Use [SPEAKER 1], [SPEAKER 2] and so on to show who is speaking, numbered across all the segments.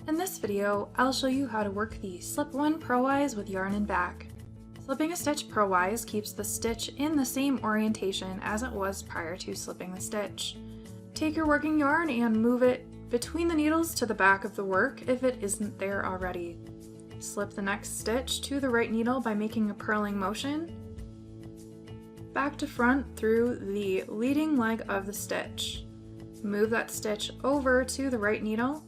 [SPEAKER 1] In this video, I'll show you how to work the slip 1 purlwise with yarn and back. Slipping a stitch purlwise keeps the stitch in the same orientation as it was prior to slipping the stitch. Take your working yarn and move it between the needles to the back of the work if it isn't there already. Slip the next stitch to the right needle by making a purling motion, back to front through the leading leg of the stitch. Move that stitch over to the right needle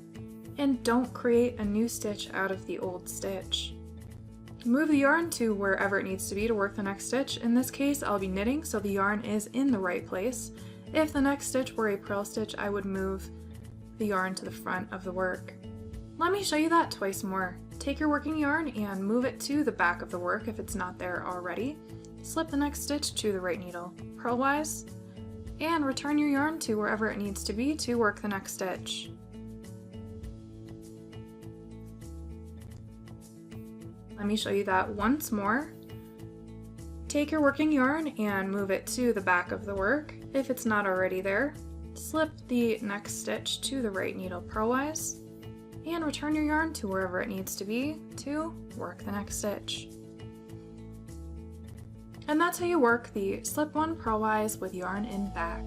[SPEAKER 1] and don't create a new stitch out of the old stitch. Move the yarn to wherever it needs to be to work the next stitch. In this case, I'll be knitting, so the yarn is in the right place. If the next stitch were a purl stitch, I would move the yarn to the front of the work. Let me show you that twice more. Take your working yarn and move it to the back of the work if it's not there already. Slip the next stitch to the right needle, purlwise, and return your yarn to wherever it needs to be to work the next stitch. Let me show you that once more. Take your working yarn and move it to the back of the work if it's not already there. Slip the next stitch to the right needle purlwise and return your yarn to wherever it needs to be to work the next stitch. And that's how you work the slip 1 purlwise with yarn and back.